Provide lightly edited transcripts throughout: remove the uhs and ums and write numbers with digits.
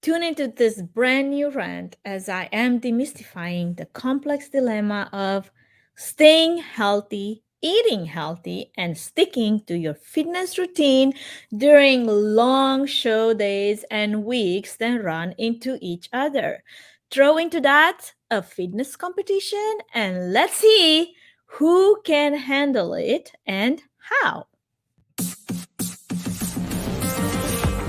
Tune into this brand new rant as I am demystifying the complex dilemma of staying healthy, eating healthy, and sticking to your fitness routine during long show days and weeks that run into each other. Throw into that a fitness competition and let's see who can handle it and how.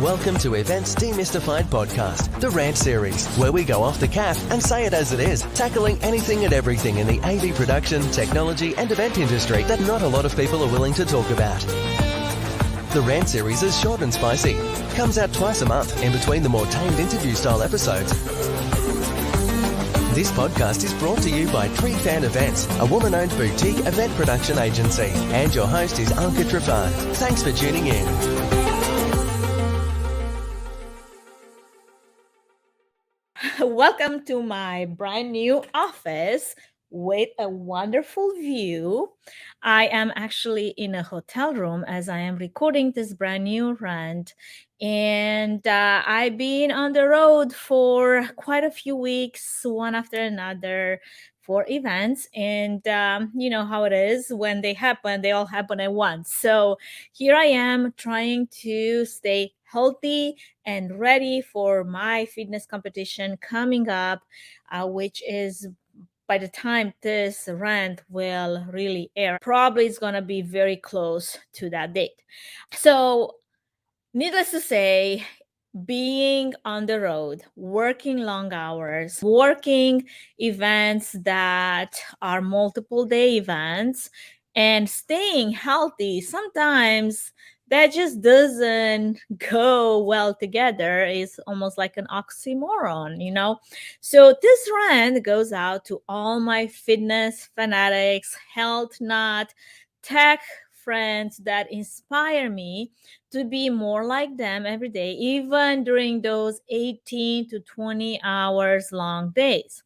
Welcome to Events Demystified Podcast, the Rant series, where we go off the cuff and say it as it is, tackling anything and everything in the AV production, technology and event industry that not a lot of people are willing to talk about. The Rant series is short and spicy, comes out twice a month in between the more tamed interview style episodes. This podcast is brought to you by Tree Fan Events, a woman-owned boutique event production agency, and your host is Anka Trifan. Thanks for tuning in. Welcome to my brand new office with a wonderful view. I am actually in a hotel room as I am recording this brand new rant. And I've been on the road for quite a few weeks, one after another, for events. And you know how it is when they happen, they all happen at once. So here I am trying to stay healthy and ready for my fitness competition coming up, which is by the time this rant will really air, probably it's going to be very close to that date. So, needless to say, being on the road, working long hours, working events that are multiple day events, and staying healthy, sometimes that just doesn't go well together. It's almost like an oxymoron, you know? So this rant goes out to all my fitness fanatics, health nut, tech friends that inspire me to be more like them every day, even during those 18 to 20 hours long days.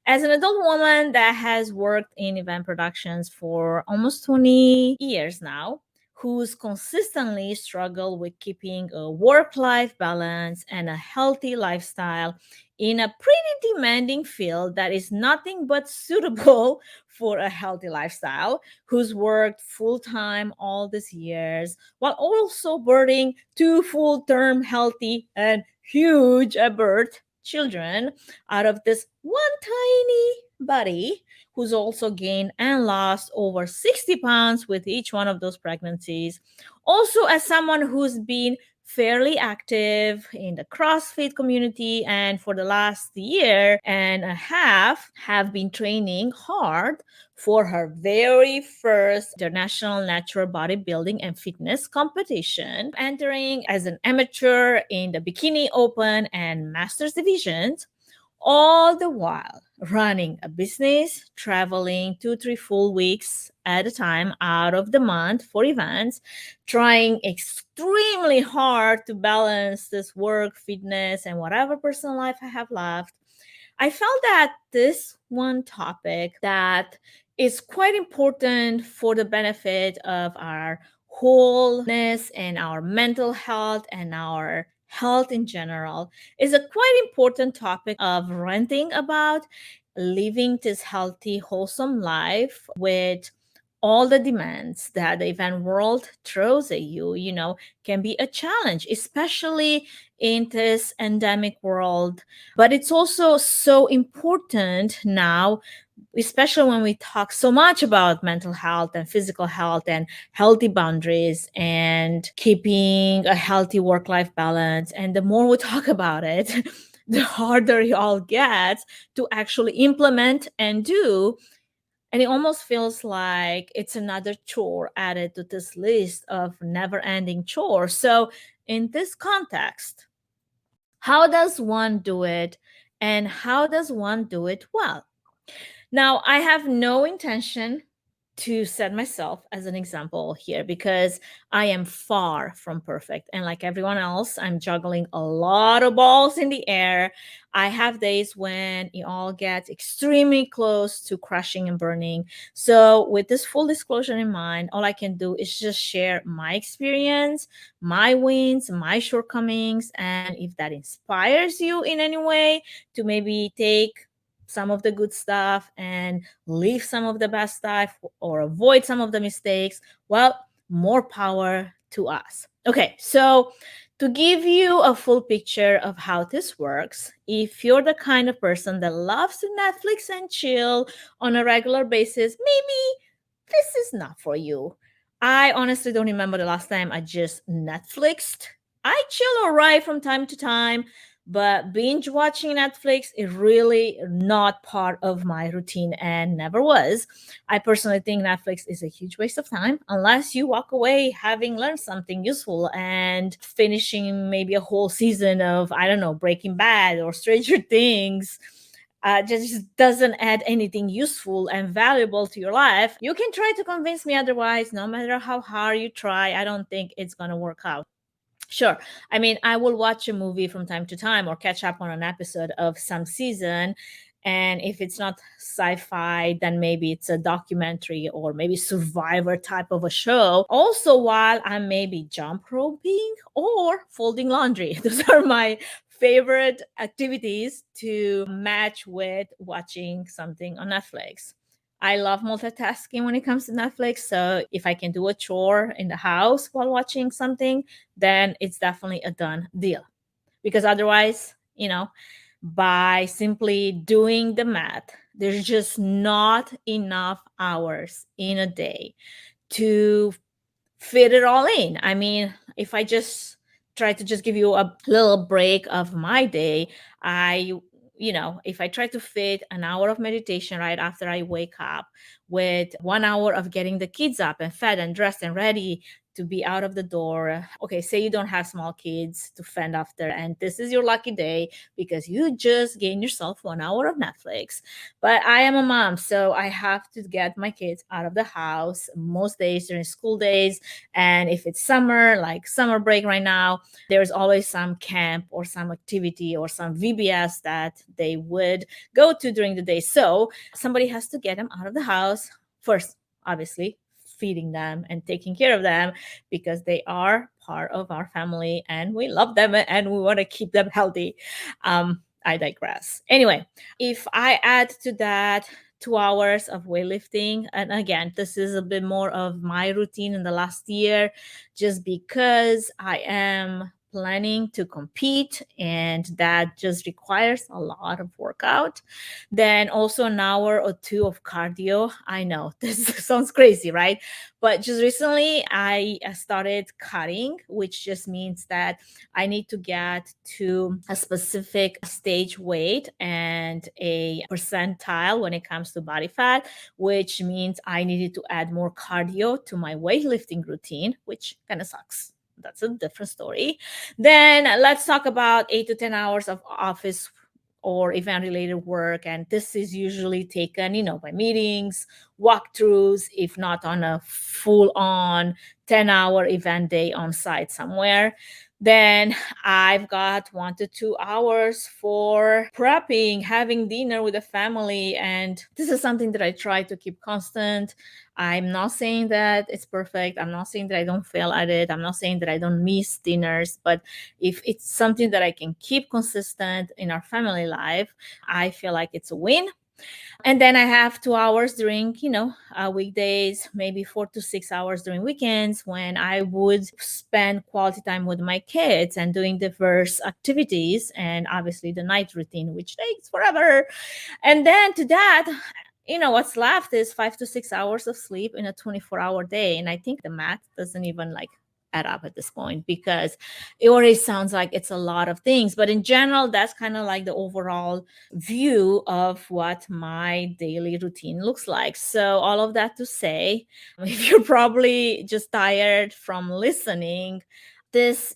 As an adult woman that has worked in event productions for almost 20 years now, who's consistently struggled with keeping a work-life balance and a healthy lifestyle in a pretty demanding field that is nothing but suitable for a healthy lifestyle, who's worked full-time all these years while also birthing two full-term healthy and huge birth children out of this one tiny body, who's also gained and lost over 60 pounds with each one of those pregnancies. Also, as someone who's been fairly active in the CrossFit community and for the last year and a half have been training hard for her very first international natural bodybuilding and fitness competition, entering as an amateur in the Bikini Open and Masters divisions, all the while running a business, traveling 2-3 full weeks at a time out of the month for events, trying extremely hard to balance this work, fitness, and whatever personal life I have left. I felt that this one topic that is quite important for the benefit of our wholeness and our mental health and our health in general is a quite important topic of ranting about living this healthy, wholesome life with all the demands that the event world throws at you, can be a challenge, especially in this endemic world. But it's also so important now, especially when we talk so much about mental health and physical health and healthy boundaries and keeping a healthy work-life balance. And the more we talk about it, the harder it all gets to actually implement and do. And it almost feels like it's another chore added to this list of never-ending chores. So in this context, how does one do it, and how does one do it well? Now, I have no intention to set myself as an example here because I am far from perfect. And like everyone else, I'm juggling a lot of balls in the air. I have days when it all gets extremely close to crashing and burning. So, with this full disclosure in mind, all I can do is just share my experience, my wins, my shortcomings. And if that inspires you in any way to maybe take some of the good stuff and leave some of the bad stuff or avoid some of the mistakes, well, more power to us. Okay, so to give you a full picture of how this works, if you're the kind of person that loves to Netflix and chill on a regular basis, maybe this is not for you. I honestly don't remember the last time I just Netflixed. I chill all right from time to time, but binge watching Netflix is really not part of my routine and never was. I personally think Netflix is a huge waste of time unless you walk away having learned something useful and finishing maybe a whole season of, I don't know, Breaking Bad or Stranger Things. Just doesn't add anything useful and valuable to your life. You can try to convince me otherwise. No matter how hard you try, I don't think it's going to work out. Sure. I mean, I will watch a movie from time to time or catch up on an episode of some season. And if it's not sci fi, then maybe it's a documentary or maybe survivor type of a show. Also, while I'm maybe jump roping or folding laundry, those are my favorite activities to match with watching something on Netflix. I love multitasking when it comes to Netflix. So if I can do a chore in the house while watching something, then it's definitely a done deal. Because otherwise, by simply doing the math, there's just not enough hours in a day to fit it all in. I mean, if I just try to just give you a little break of my day, if I try to fit an hour of meditation right after I wake up with 1 hour of getting the kids up and fed and dressed and ready to be out of the door. Okay, say you don't have small kids to fend after, and this is your lucky day because you just gain yourself 1 hour of Netflix. But I am a mom, so I have to get my kids out of the house most days during school days. And if it's summer, like summer break right now, there's always some camp or some activity or some VBS that they would go to during the day. So somebody has to get them out of the house first, obviously feeding them and taking care of them because they are part of our family and we love them and we want to keep them healthy. I digress. Anyway, if I add to that 2 hours of weightlifting, and again, this is a bit more of my routine in the last year, just because I am planning to compete and that just requires a lot of workout. Then also an hour or two of cardio. I know this sounds crazy, right? But just recently I started cutting, which just means that I need to get to a specific stage weight and a percentile when it comes to body fat, which means I needed to add more cardio to my weightlifting routine, which kind of sucks. That's a different story. Then let's talk about 8 to 10 hours of office or event related work. And this is usually taken, by meetings, walkthroughs, if not on a full on 10-hour event day on site somewhere. Then I've got 1 to 2 hours for prepping, having dinner with the family. And this is something that I try to keep constant. I'm not saying that it's perfect. I'm not saying that I don't fail at it. I'm not saying that I don't miss dinners. But if it's something that I can keep consistent in our family life, I feel like it's a win. And then I have 2 hours during, weekdays, maybe 4 to 6 hours during weekends when I would spend quality time with my kids and doing diverse activities and obviously the night routine, which takes forever. And then to that, what's left is 5 to 6 hours of sleep in a 24-hour day. And I think the math doesn't even add up at this point because it already sounds like it's a lot of things. But in general, that's kind of like the overall view of what my daily routine looks like. So, all of that to say, if you're probably just tired from listening, this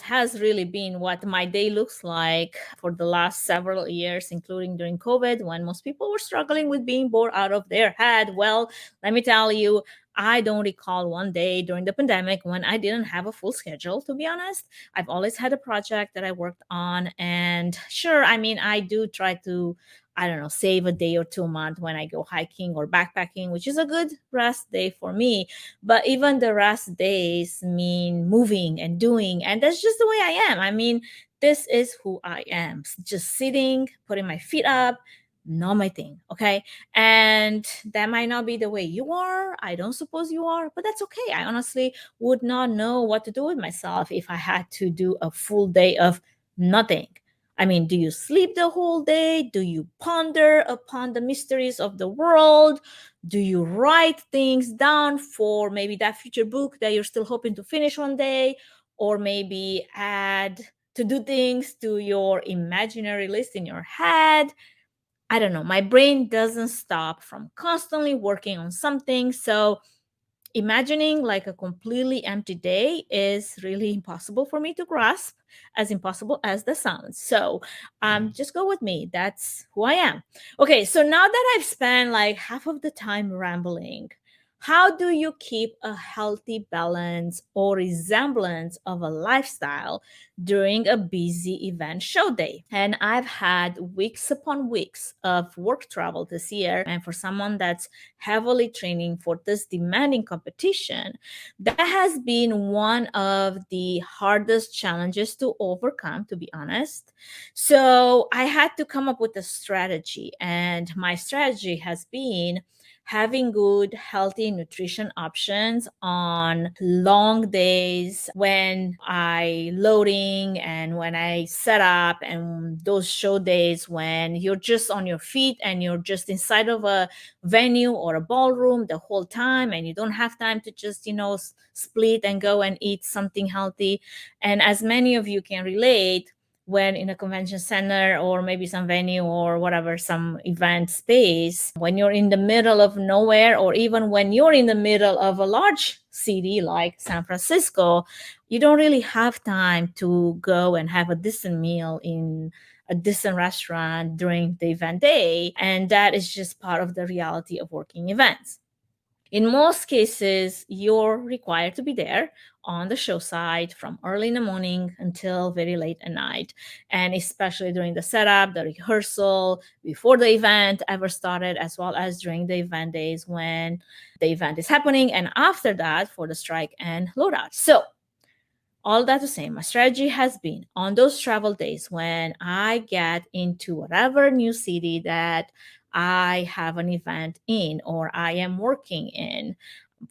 has really been what my day looks like for the last several years, including during COVID when most people were struggling with being bored out of their head. Well, let me tell you, I don't recall one day during the pandemic when I didn't have a full schedule, to be honest. I've always had a project that I worked on. And sure, I mean, I do try to, I don't know, save a day or two a month when I go hiking or backpacking, which is a good rest day for me. But even the rest days mean moving and doing. And that's just the way I am. I mean, this is who I am. Just sitting, putting my feet up, not my thing. Okay. And that might not be the way you are. I don't suppose you are, but that's okay. I honestly would not know what to do with myself if I had to do a full day of nothing. I mean, do you sleep the whole day? Do you ponder upon the mysteries of the world? Do you write things down for maybe that future book that you're still hoping to finish one day? Or maybe add to do things to your imaginary list in your head? I don't know. My brain doesn't stop from constantly working on something. So imagining like a completely empty day is really impossible for me to grasp, as impossible as that sounds. So just go with me. That's who I am. Okay, so now that I've spent like half of the time rambling, how do you keep a healthy balance or resemblance of a lifestyle during a busy event show day? And I've had weeks upon weeks of work travel this year. And for someone that's heavily training for this demanding competition, that has been one of the hardest challenges to overcome, to be honest. So I had to come up with a strategy, and my strategy has been having good, healthy nutrition options on long days when I loading and when I set up, and those show days when you're just on your feet and you're just inside of a venue or a ballroom the whole time and you don't have time to just split and go and eat something healthy. And as many of you can relate, when in a convention center or maybe some venue or whatever, some event space, when you're in the middle of nowhere, or even when you're in the middle of a large city like San Francisco, you don't really have time to go and have a decent meal in a decent restaurant during the event day. And that is just part of the reality of working events. In most cases, you're required to be there on the show site from early in the morning until very late at night. And especially during the setup, the rehearsal, before the event ever started, as well as during the event days when the event is happening, and after that for the strike and loadout. So, all that to say, my strategy has been on those travel days when I get into whatever new city that I have an event in or I am working in.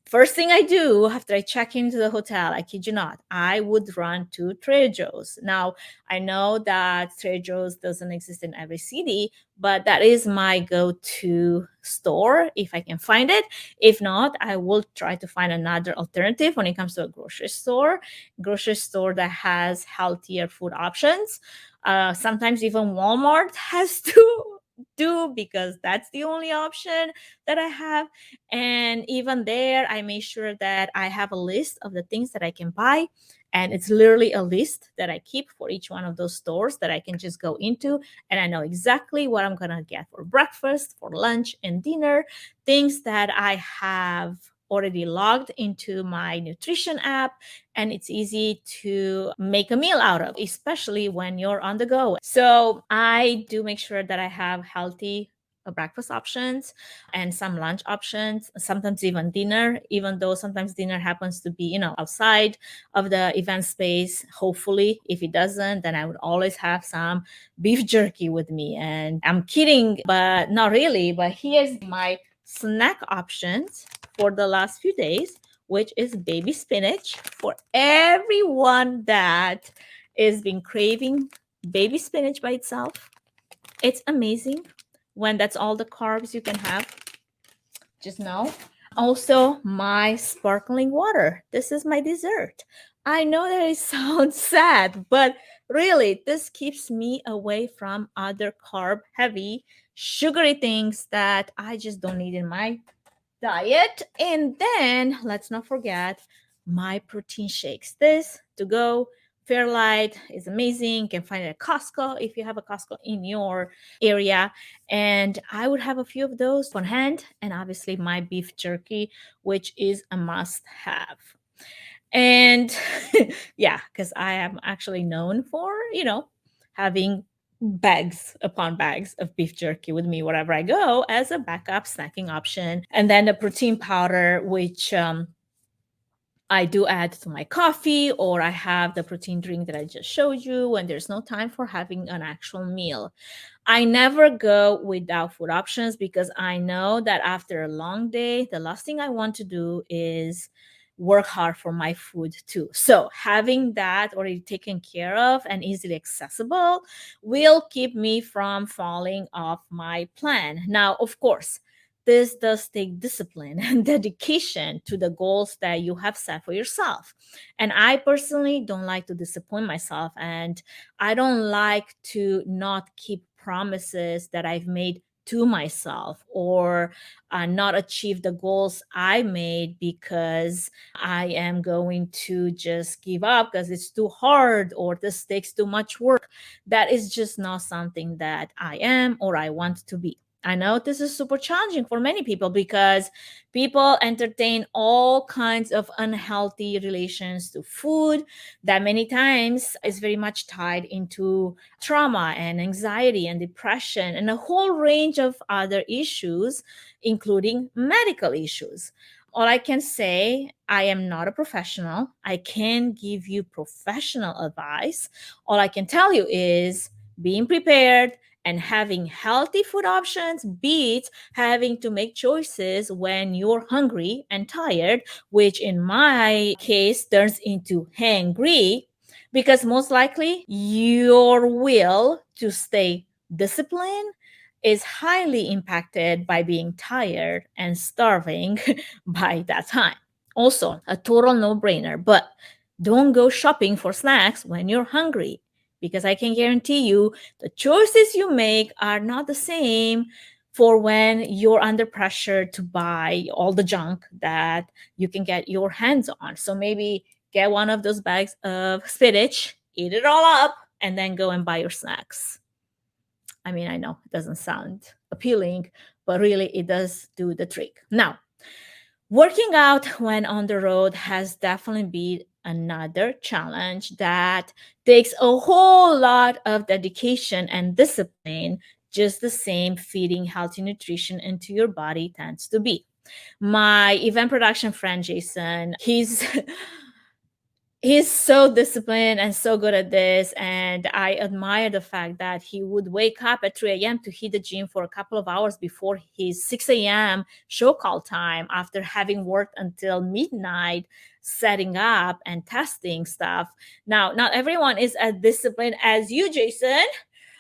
First thing I do after I check into the hotel, I kid you not, I would run to Trader Joe's. Now, I know that Trader Joe's doesn't exist in every city, but that is my go-to store if I can find it. If not, I will try to find another alternative when it comes to a grocery store that has healthier food options. Sometimes even Walmart has to do, because that's the only option that I have. And even there, I make sure that I have a list of the things that I can buy. And it's literally a list that I keep for each one of those stores that I can just go into. And I know exactly what I'm going to get for breakfast, for lunch, and dinner. Things that I have already logged into my nutrition app, and it's easy to make a meal out of, especially when you're on the go. So I do make sure that I have healthy breakfast options and some lunch options, sometimes even dinner, even though sometimes dinner happens to be, outside of the event space. Hopefully, if it doesn't, then I would always have some beef jerky with me. And I'm kidding, but not really. But here's my snack options for the last few days, which is baby spinach for everyone that is been craving baby spinach by itself. It's amazing when that's all the carbs you can have. Just know. Also, my sparkling water. This is my dessert. I know that it sounds sad, but really, this keeps me away from other carb heavy, sugary things that I just don't need in my diet. And then let's not forget my protein shakes. This to go. Fairlight is amazing. You can find it at Costco if you have a Costco in your area. And I would have a few of those on hand. And obviously, my beef jerky, which is a must have. And yeah, because I am actually known for, having bags upon bags of beef jerky with me wherever I go as a backup snacking option. And then the protein powder, which I do add to my coffee, or I have the protein drink that I just showed you when there's no time for having an actual meal. I never go without food options because I know that after a long day, the last thing I want to do is work hard for my food too. So, having that already taken care of and easily accessible will keep me from falling off my plan. Now, of course, this does take discipline and dedication to the goals that you have set for yourself. And I personally don't like to disappoint myself, and I don't like to not keep promises that I've made to myself, or not achieve the goals I made because I am going to just give up because it's too hard or this takes too much work. That is just not something that I am or I want to be. I know this is super challenging for many people because people entertain all kinds of unhealthy relations to food that many times is very much tied into trauma and anxiety and depression and a whole range of other issues, including medical issues. All I can say, I am not a professional. I can give you professional advice. All I can tell you is being prepared and having healthy food options beats having to make choices when you're hungry and tired, which in my case turns into hangry, because most likely your will to stay disciplined is highly impacted by being tired and starving by that time. Also, a total no brainer, but don't go shopping for snacks when you're hungry, because I can guarantee you the choices you make are not the same for when you're under pressure to buy all the junk that you can get your hands on. So maybe get one of those bags of spinach, eat it all up, and then go and buy your snacks. I mean, I know it doesn't sound appealing, but really it does do the trick. Now, working out when on the road has definitely been another challenge that takes a whole lot of dedication and discipline, just the same feeding healthy nutrition into your body tends to be. My event production friend Jason, he's so disciplined and so good at this, and I admire the fact that he would wake up at 3 a.m. to hit the gym for a couple of hours before his 6 a.m. show call time, after having worked until midnight setting up and testing stuff. Now, not everyone is as disciplined as you, Jason,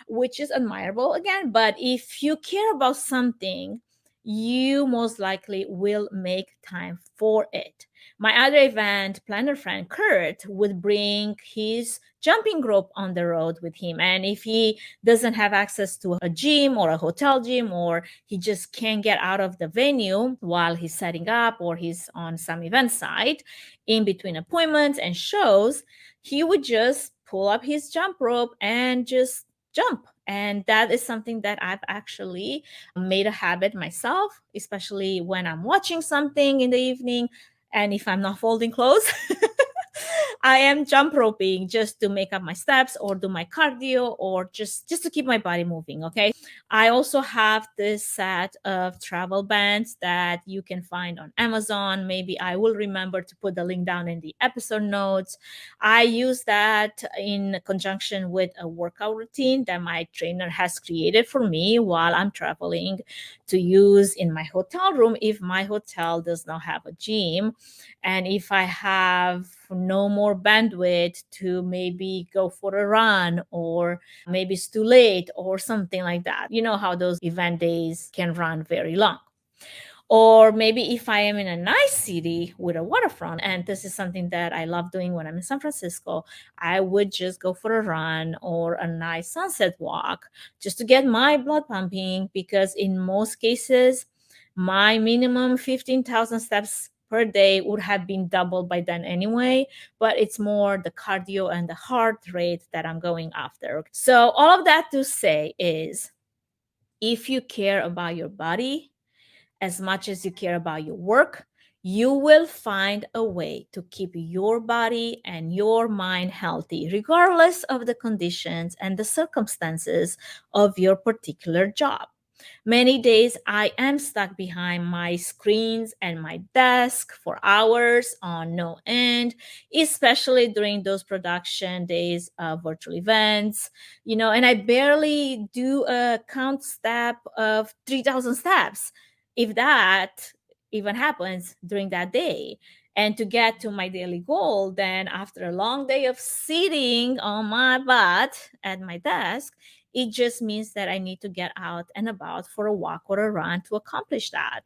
which is admirable again, but if you care about something, you most likely will make time for it. My other event planner friend, Kurt, would bring his jumping rope on the road with him. And if he doesn't have access to a gym or a hotel gym, or he just can't get out of the venue while he's setting up or he's on some event site in between appointments and shows, he would just pull up his jump rope and just jump. And that is something that I've actually made a habit myself, especially when I'm watching something in the evening. And if I'm not folding clothes, I am jump roping just to make up my steps or do my cardio, or just to keep my body moving. Okay. I also have this set of travel bands that you can find on Amazon. Maybe I will remember to put the link down in the episode notes. I use that in conjunction with a workout routine that my trainer has created for me while I'm traveling, to use in my hotel room if my hotel does not have a gym, and if I have no more bandwidth to maybe go for a run, or maybe it's too late or something like that. You know how those event days can run very long. Or maybe if I am in a nice city with a waterfront, and this is something that I love doing when I'm in San Francisco, I would just go for a run or a nice sunset walk just to get my blood pumping, because in most cases, my minimum 15,000 steps per day would have been doubled by then anyway, but it's more the cardio and the heart rate that I'm going after. So all of that to say is, if you care about your body as much as you care about your work, you will find a way to keep your body and your mind healthy, regardless of the conditions and the circumstances of your particular job. Many days I am stuck behind my screens and my desk for hours on no end, especially during those production days of virtual events, and I barely do a count step of 3,000 steps, if that even happens during that day. And to get to my daily goal, then after a long day of sitting on my butt at my desk, it just means that I need to get out and about for a walk or a run to accomplish that.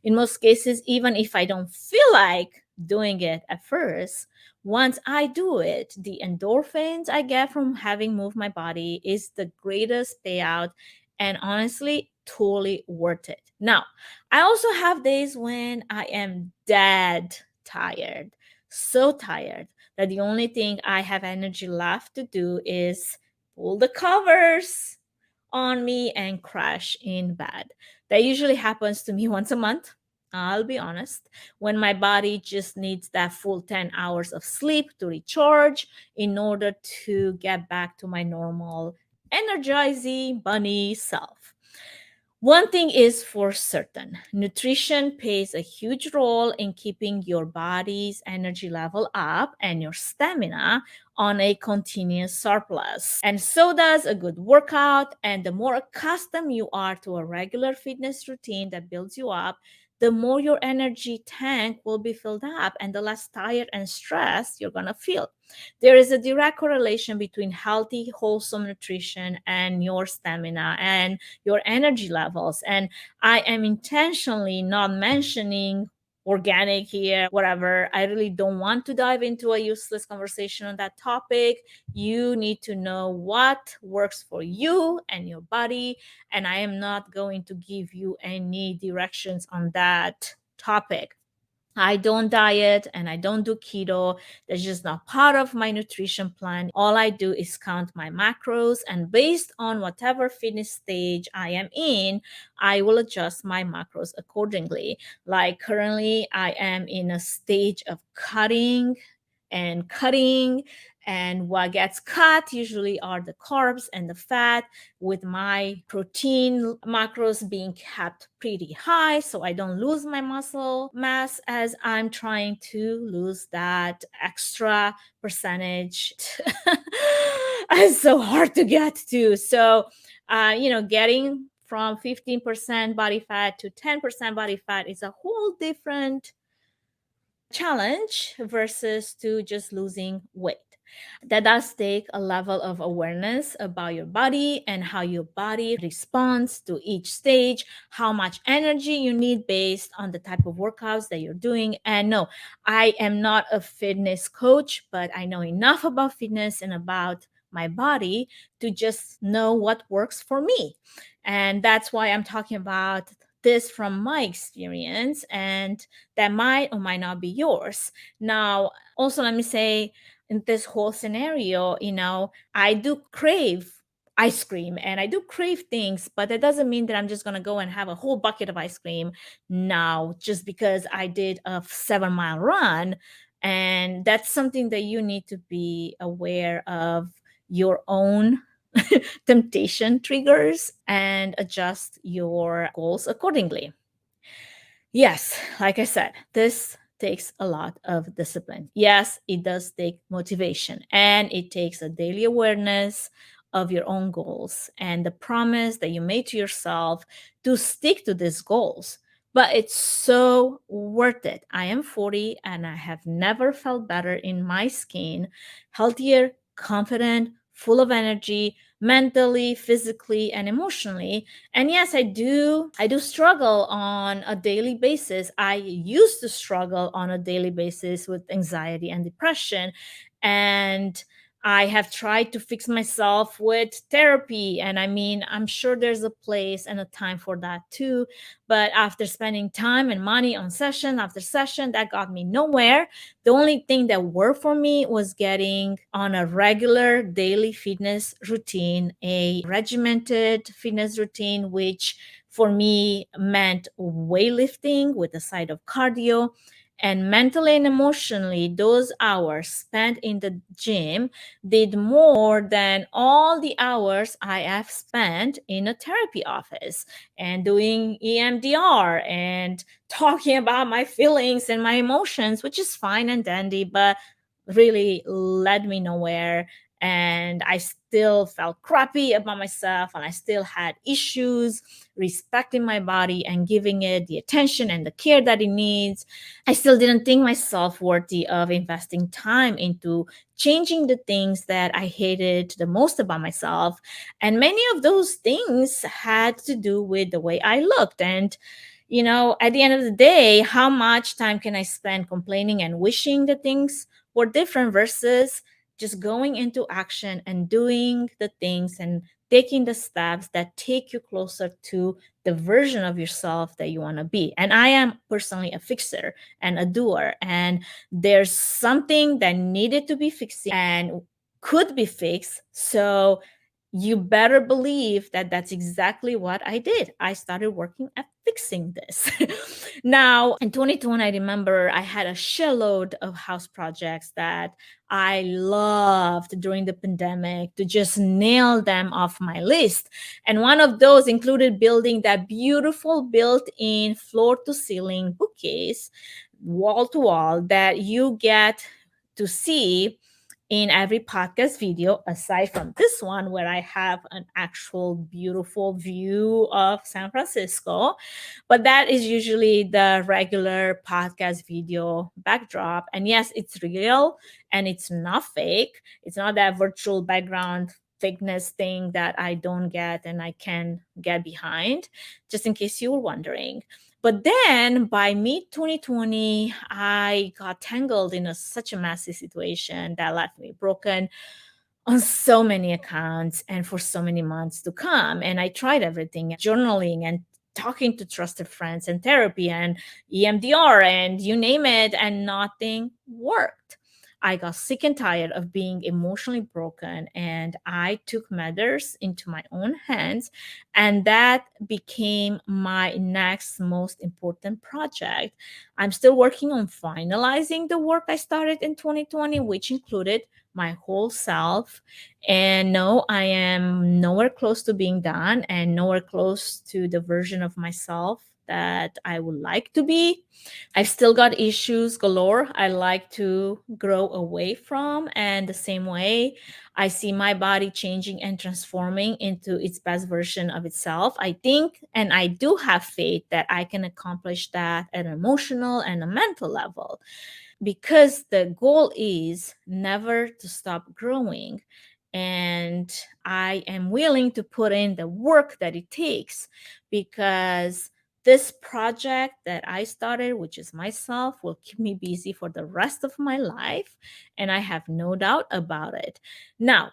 In most cases, even if I don't feel like doing it at first, once I do it, the endorphins I get from having moved my body is the greatest payout, and honestly, totally worth it. Now, I also have days when I am dead tired, so tired that the only thing I have energy left to do is pull the covers on me and crash in bed. That usually happens to me once a month. I'll be honest, when my body just needs that full 10 hours of sleep to recharge in order to get back to my normal, energizing bunny self. One thing is for certain, nutrition plays a huge role in keeping your body's energy level up and your stamina on a continuous surplus. And so does a good workout. And the more accustomed you are to a regular fitness routine that builds you up, the more your energy tank will be filled up and the less tired and stressed you're going to feel. There is a direct correlation between healthy, wholesome nutrition and your stamina and your energy levels. And I am intentionally not mentioning organic here, whatever. I really don't want to dive into a useless conversation on that topic. You need to know what works for you and your body. And I am not going to give you any directions on that topic. I don't diet and I don't do keto. That's just not part of my nutrition plan. All I do is count my macros, and based on whatever fitness stage I am in, I will adjust my macros accordingly. Like currently, I am in a stage of cutting, and what gets cut usually are the carbs and the fat, with my protein macros being kept pretty high so I don't lose my muscle mass as I'm trying to lose that extra percentage. It's so hard to get to. So getting from 15% body fat to 10% body fat is a whole different challenge versus to just losing weight. That does take a level of awareness about your body and how your body responds to each stage, how much energy you need based on the type of workouts that you're doing. And no, I am not a fitness coach, but I know enough about fitness and about my body to just know what works for me. And that's why I'm talking about this from my experience, and that might or might not be yours. Now, also, let me say, in this whole scenario, I do crave ice cream and I do crave things, but that doesn't mean that I'm just going to go and have a whole bucket of ice cream now just because I did a 7-mile run. And that's something that you need to be aware of your own temptation triggers and adjust your goals accordingly. Yes, like I said, this takes a lot of discipline. Yes, it does take motivation, and it takes a daily awareness of your own goals and the promise that you made to yourself to stick to these goals. But it's so worth it. I am 40 and I have never felt better in my skin, healthier, confident, full of energy, mentally, physically, and emotionally. And yes, I do struggle on a daily basis. I used to struggle on a daily basis with anxiety and depression, and I have tried to fix myself with therapy. And I mean, I'm sure there's a place and a time for that too. But after spending time and money on session after session, that got me nowhere. The only thing that worked for me was getting on a regular daily fitness routine, a regimented fitness routine, which for me meant weightlifting with a side of cardio. And mentally and emotionally, those hours spent in the gym did more than all the hours I have spent in a therapy office and doing EMDR and talking about my feelings and my emotions, which is fine and dandy, but really led me nowhere. And I still felt crappy about myself, and I still had issues respecting my body and giving it the attention and the care that it needs. I still didn't think myself worthy of investing time into changing the things that I hated the most about myself. And many of those things had to do with the way I looked. And at the end of the day, how much time can I spend complaining and wishing that things were different versus just going into action and doing the things and taking the steps that take you closer to the version of yourself that you want to be. And I am personally a fixer and a doer. And there's something that needed to be fixed and could be fixed. So you better believe that that's exactly what I did. I started working at fixing this. Now, in 2020, I remember I had a shitload of house projects that I loved during the pandemic to just nail them off my list. And one of those included building that beautiful built-in floor-to-ceiling bookcase, wall to wall, that you get to see in every podcast video, aside from this one where I have an actual beautiful view of San Francisco. But that is usually the regular podcast video backdrop. And yes, it's real and it's not fake. It's not that virtual background fakeness thing that I don't get and I can get behind, just in case you were wondering. But then by mid 2020, I got tangled in such a messy situation that left me broken on so many accounts and for so many months to come. And I tried everything, journaling and talking to trusted friends and therapy and EMDR and you name it, and nothing worked. I got sick and tired of being emotionally broken, and I took matters into my own hands. And that became my next most important project. I'm still working on finalizing the work I started in 2020, which included my whole self. And no, I am nowhere close to being done and nowhere close to the version of myself that I would like to be. I've still got issues galore I like to grow away from. And the same way, I see my body changing and transforming into its best version of itself. I think, and I do have faith that I can accomplish that at an emotional and a mental level, because the goal is never to stop growing. And I am willing to put in the work that it takes, because this project that I started, which is myself, will keep me busy for the rest of my life. And I have no doubt about it. Now,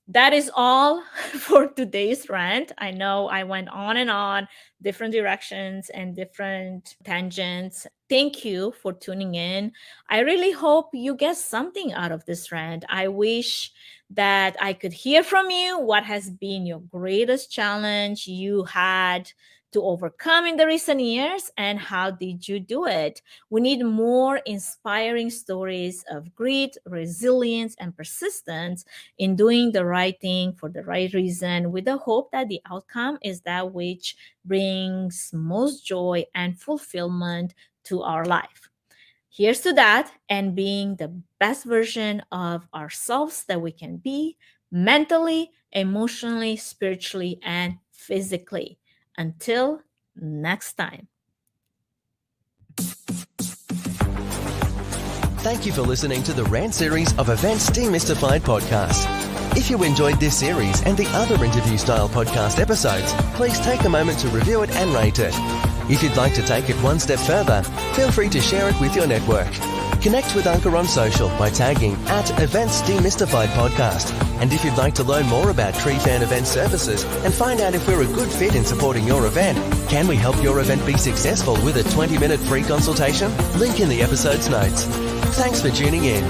that is all for today's rant. I know I went on and on, different directions and different tangents. Thank you for tuning in. I really hope you get something out of this rant. I wish that I could hear from you. What has been your greatest challenge you had to overcome in the recent years, and how did you do it? We need more inspiring stories of grit, resilience, and persistence in doing the right thing for the right reason, with the hope that the outcome is that which brings most joy and fulfillment to our life. Here's to that, and being the best version of ourselves that we can be, mentally, emotionally, spiritually, and physically. Until next time. Thank you for listening to the Rant series of Events Demystified podcast. If you enjoyed this series and the other interview-style podcast episodes, please take a moment to review it and rate it. If you'd like to take it one step further, feel free to share it with your network. Connect with Anka on social by tagging @Events Demystified Podcast. And if you'd like to learn more about Tree Fan Event Services and find out if we're a good fit in supporting your event, can we help your event be successful with a 20-minute free consultation? Link in the episode's notes. Thanks for tuning in.